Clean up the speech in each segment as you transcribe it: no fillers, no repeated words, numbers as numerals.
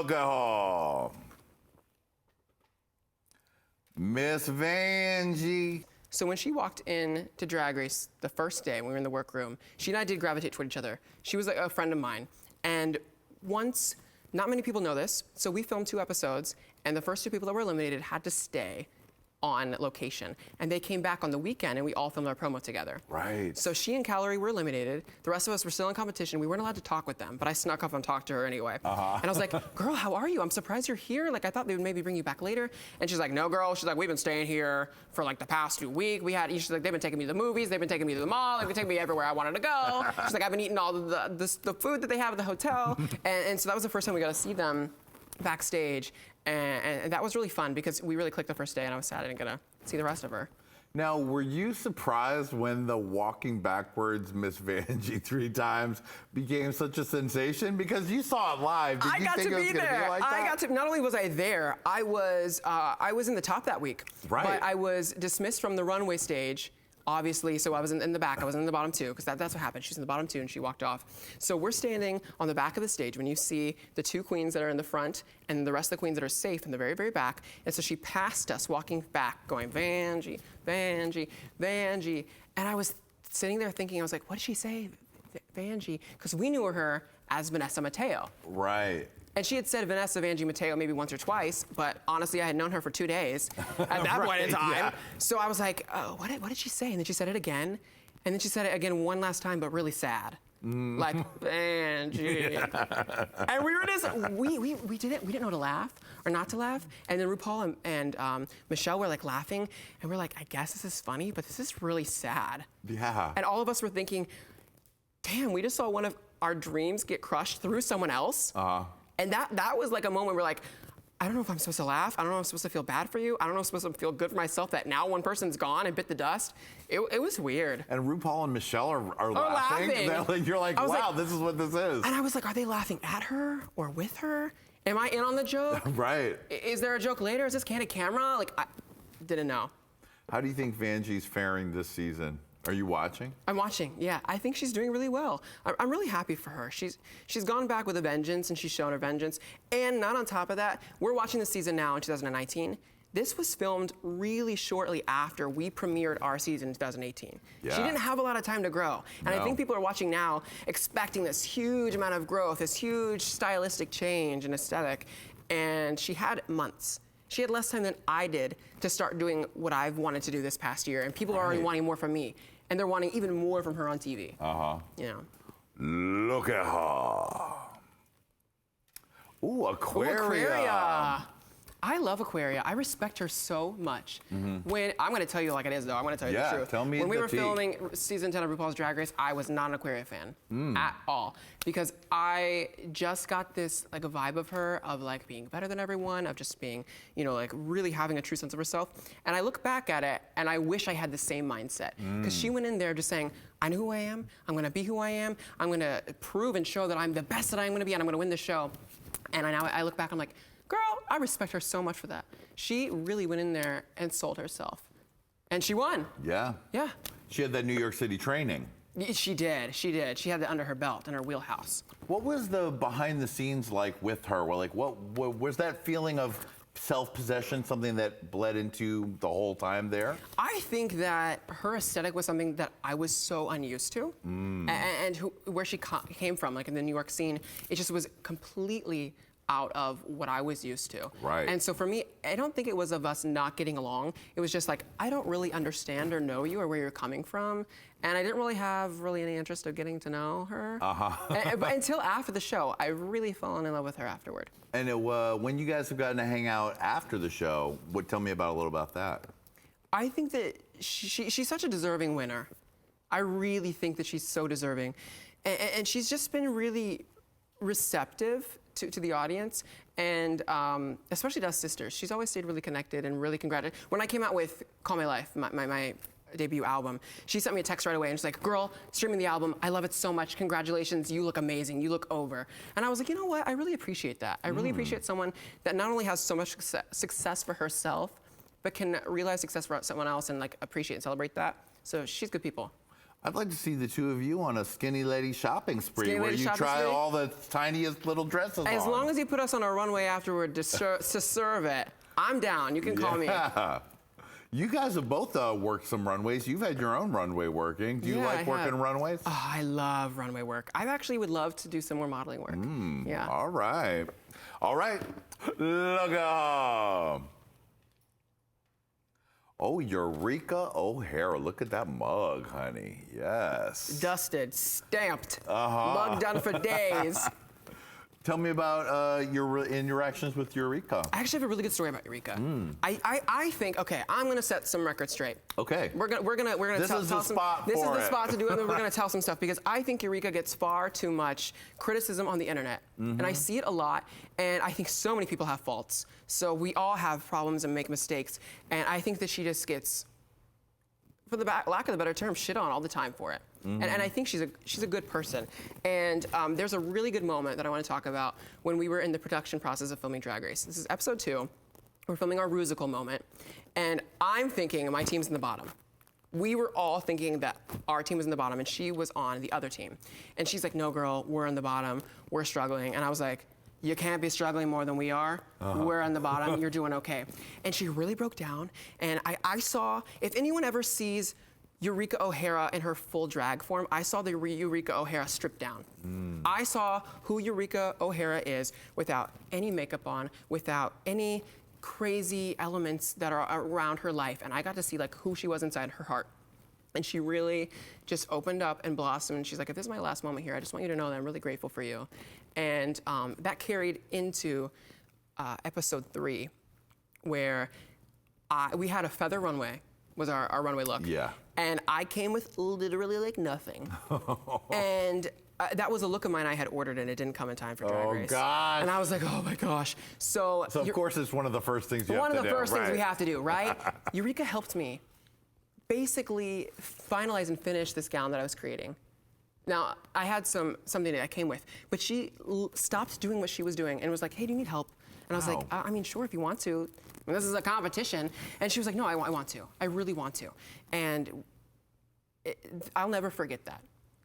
Look at her. Miss Vanjie. So when she walked in to Drag Race the first day when we were in the workroom, she and I did gravitate toward each other. She was like a friend of mine. And once, not many people know this, so we filmed 2 episodes, and the first 2 people that were eliminated had to stay on location. And they came back on the weekend and we all filmed our promo together. Right. So she and Calorie were eliminated. The rest of us were still in competition. We weren't allowed to talk with them, but I snuck up and talked to her anyway. And I was like, girl, how are you? I'm surprised you're here. Like, I thought they would maybe bring you back later. And she's like, no, girl. She's like, we've been staying here for like the past 2 weeks. She's like, they've been taking me to the movies. They've been taking me to the mall. They've been taking me everywhere I wanted to go. She's like, I've been eating all the food that they have at the hotel. And so that was the first time we got to see them backstage. And that was really fun because we really clicked the first day, and I was sad I didn't get to see the rest of her. Now, were you surprised when the walking backwards Miss Vanjie 3 times became such a sensation? Because you saw it live. Did you think it was going to be like that? I got to. Not only was I there, I was in the top that week. Right. But I was dismissed from the runway stage. Obviously, so I was in the back. I wasn't in the bottom 2, because that's what happened. She's in the bottom 2, and she walked off. So we're standing on the back of the stage when you see the 2 queens that are in the front and the rest of the queens that are safe in the very, very back. And so she passed us, walking back, going, Vanjie, Vanjie, Vanjie. And I was sitting there thinking, I was like, what did she say, Vanjie? Because we knew her as Vanessa Mateo. Right. And she had said Vanessa Vanjie Mateo maybe once or twice, but honestly, I had known her for 2 days at that point in time. Yeah. So I was like, oh, what did she say? And then she said it again. And then she said it again one last time, but really sad. Like, Vanjie. And we were just, we didn't know to laugh or not to laugh. And then RuPaul and Michelle were like laughing. And we're like, I guess this is funny, but this is really sad. Yeah. And all of us were thinking, damn, we just saw one of our dreams get crushed through someone else. And that was like a moment where like, I don't know if I'm supposed to laugh. I don't know if I'm supposed to feel bad for you. I don't know if I'm supposed to feel good for myself that now one person's gone and bit the dust. It was weird. And RuPaul and Michelle are laughing. You're like, wow, this is what this is. And I was like, are they laughing at her or with her? Am I in on the joke? Right. Is there a joke later? Is this candid camera? Like, I didn't know. How do you think Vanjie's faring this season? Are you watching? I'm watching, yeah. I think she's doing really well. I'm really happy for her. She's gone back with a vengeance, and she's shown her vengeance. And not on top of that, we're watching the season now in 2019. This was filmed really shortly after we premiered our season in 2018. Yeah. She didn't have a lot of time to grow. And I think people are watching now expecting this huge amount of growth, this huge stylistic change and aesthetic. And she had months. She had less time than I did to start doing what I've wanted to do this past year. And people are already wanting more from me. And they're wanting even more from her on TV. You know. Look at her. Ooh, Aquaria. Ooh, Aquaria. I love Aquaria. I respect her so much. When I'm going to tell you like it is, though. I'm going to tell you the truth. Tell me when we the were tea. filming season 10 of RuPaul's Drag Race, I was not an Aquaria fan at all, because I just got this like a vibe of her of like being better than everyone, of just being, you know, like really having a true sense of herself. And I look back at it and I wish I had the same mindset, because she went in there just saying, I know who I am. I'm going to be who I am. I'm going to prove and show that I'm the best that I'm going to be, and I'm going to win this show. And I look back, I'm like, girl, I respect her so much for that. She really went in there and sold herself. And she won. Yeah. Yeah. She had that New York City training. She did. She had that under her belt, in her wheelhouse. What was the behind the scenes like with her? Well, like, what was that feeling of self-possession something that bled into the whole time there? I think that her aesthetic was something that I was so unused to. And where she came from, like in the New York scene, it just was completely out of what I was used to. Right. And so for me, I don't think it was of us not getting along. It was just like, I don't really understand or know you or where you're coming from. And I didn't really have any interest of getting to know her. But until after the show, I really fell in love with her afterward. And when you guys have gotten to hang out after the show, tell me a little about that. I think that she's such a deserving winner. I really think that she's so deserving. And she's just been really receptive to the audience, and especially to us sisters. She's always stayed really connected and really congratulated. When I came out with Call My Life, my debut album, she sent me a text right away and she's like, girl, streaming the album, I love it so much, congratulations, you look amazing, you look over. And I was like, you know what, I really appreciate that. I really appreciate someone that not only has so much success for herself, but can realize success for someone else and like appreciate and celebrate that. So she's good people. I'd like to see the two of you on a skinny lady shopping spree where you try all the tiniest little dresses on. As long as you put us on a runway afterward to serve it, I'm down. You can call me. You guys have both worked some runways. You've had your own runway working. Do you like working runways? Oh, I love runway work. I actually would love to do some more modeling work. Yeah. All right. All right. Look up. Oh, Eureka O'Hara. Look at that mug, honey. Yes. Dusted, stamped, mug done for days. Tell me about your interactions with Eureka. I actually have a really good story about Eureka. I think, okay, I'm gonna set some records straight. Okay. We're gonna this tell is the some. spot This is for the it. spot to do it. And we're gonna tell some stuff because I think Eureka gets far too much criticism on the internet, and I see it a lot. And I think so many people have faults. So we all have problems and make mistakes. And I think that she just gets, for the lack of a better term, shit on all the time for it. And I think she's a good person. And there's a really good moment that I want to talk about when we were in the production process of filming Drag Race. This is episode 2. We're filming our Rusical moment. And I'm thinking my team's in the bottom. We were all thinking that our team was in the bottom and she was on the other team. And she's like, no, girl, we're in the bottom. We're struggling. And I was like, you can't be struggling more than we are. We're on the bottom. You're doing okay. And she really broke down. And I saw, if anyone ever sees Eureka O'Hara in her full drag form, I saw the Eureka O'Hara stripped down. I saw who Eureka O'Hara is without any makeup on, without any crazy elements that are around her life. And I got to see like who she was inside her heart. And she really just opened up and blossomed. She's like, if this is my last moment here, I just want you to know that I'm really grateful for you. And that carried into episode 3, where we had a feather runway, was our runway look. Yeah. And I came with literally like nothing. And that was a look of mine I had ordered and it didn't come in time for Drag Race. Oh, gosh. And I was like, oh my gosh. So of course it's one of the first things you have to do. One of the first things we have to do, right? Eureka helped me basically finalize and finish this gown that I was creating. Now, I had something that I came with, but she stopped doing what she was doing and was like, hey, do you need help? And I was like, I mean, sure, if you want to. I mean, this is a competition. And she was like, no, I want to. I really want to. And I'll never forget that.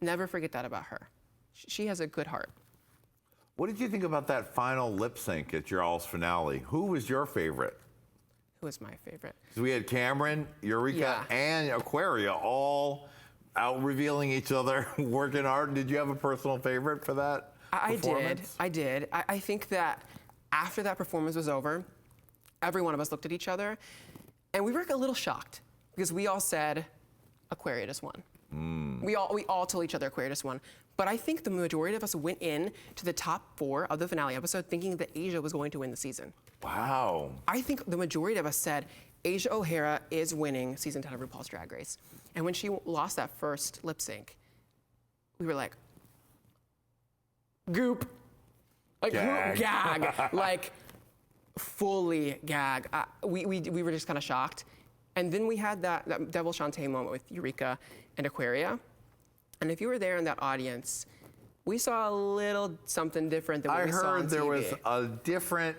Never forget that about her. She has a good heart. What did you think about that final lip sync at your all's finale? Who was your favorite? Who was my favorite? So we had Cameron, Eureka, and Aquaria all out revealing each other, working hard. Did you have a personal favorite for that performance? I did. I think that after that performance was over, every one of us looked at each other, and we were a little shocked because we all said, Aquaria just won. We all told each other Aquaria just won. But I think the majority of us went in to the top 4 of the finale episode thinking that Asia was going to win the season. Wow. I think the majority of us said Asia Ohara is winning season 10 of RuPaul's Drag Race. And when she lost that first lip sync, we were like, goop. Like, Gag. gag. Like, fully gag. We were just kind of shocked. And then we had that Devil Shantae moment with Eureka and Aquaria. And if you were there in that audience, we saw a little something different than what we saw on TV. I heard there was a different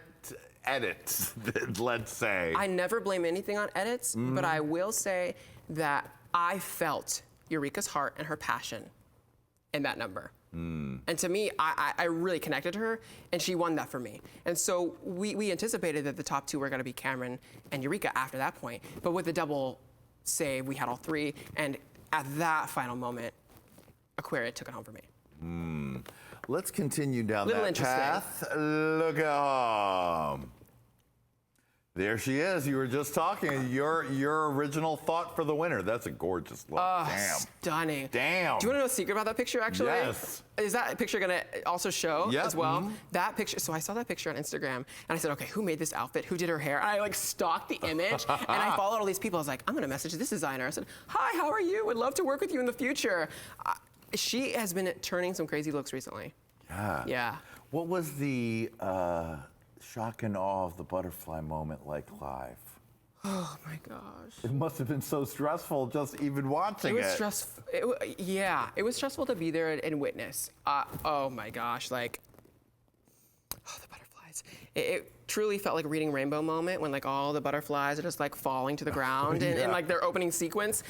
edit, let's say. I never blame anything on edits, but I will say that I felt Eureka's heart and her passion in that number. And to me, I really connected to her, and she won that for me. And so we anticipated that the top 2 were going to be Cameron and Eureka after that point. But with the double save, we had all 3. And at that final moment, Aquaria took it home for me. Let's continue down Little that interesting. path. Look at there she is. You were just talking. Your original thought for the winner. That's a gorgeous look. Damn. Stunning. Damn. Do you want to know a secret about that picture, actually? Yes. Is that picture going to also show Yep. as well? That picture, so I saw that picture on Instagram, and I said, okay, who made this outfit? Who did her hair? And I stalked the image, and I followed all these people. I was like, I'm going to message this designer. I said, hi, how are you? Would love to work with you in the future. She has been turning some crazy looks recently. Yeah. Yeah. What was the shock and awe of the butterfly moment like live? Oh my gosh. It must have been so stressful just even watching it. It was stressful. Yeah, it was stressful to be there and witness. Oh my gosh, the butterflies. It truly felt like reading Rainbow moment when like all the butterflies are just like falling to the ground in like their opening sequence.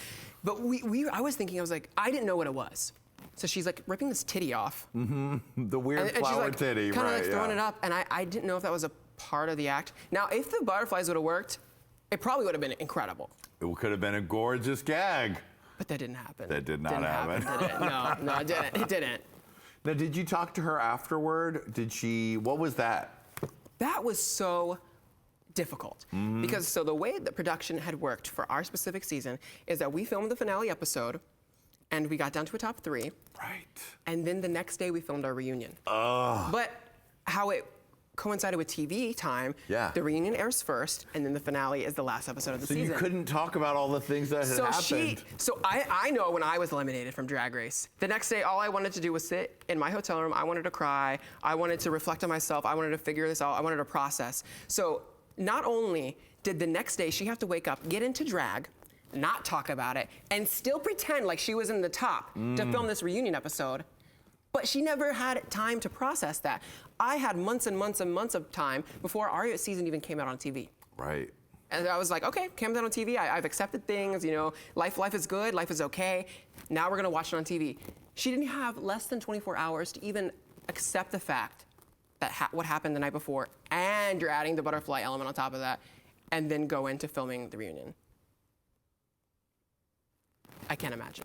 But I was thinking, I was like, I didn't know what it was. So she's like ripping this titty off. The weird flower she's like, titty, kind of right? like throwing it up, and I didn't know if that was a part of the act. Now, if the butterflies would have worked, it probably would have been incredible. It could have been a gorgeous gag. But that didn't happen. That did not happen. Did it? No, it didn't. It didn't. Now, did you talk to her afterward? What was that? That was so difficult because so the way the production had worked for our specific season is that we filmed the finale episode and we got down to a top 3. Right. And then the next day we filmed our reunion. Ugh. But how it coincided with TV time, the reunion airs first, and then the finale is the last episode of the season. So you couldn't talk about all the things that had happened. So I know when I was eliminated from Drag Race, the next day all I wanted to do was sit in my hotel room. I wanted to cry. I wanted to reflect on myself. I wanted to figure this out. I wanted to process. So not only did the next day she have to wake up, get into drag, not talk about it, and still pretend like she was in the top to film this reunion episode, but she never had time to process that. I had months and months and months of time before our season even came out on TV. Right. And I was like, okay, came out on TV. I've accepted things, you know, life is good, life is okay. Now we're gonna watch it on TV. She didn't have less than 24 hours to even accept the fact that what happened the night before, and you're adding the butterfly element on top of that, and then go into filming the reunion. I can't imagine.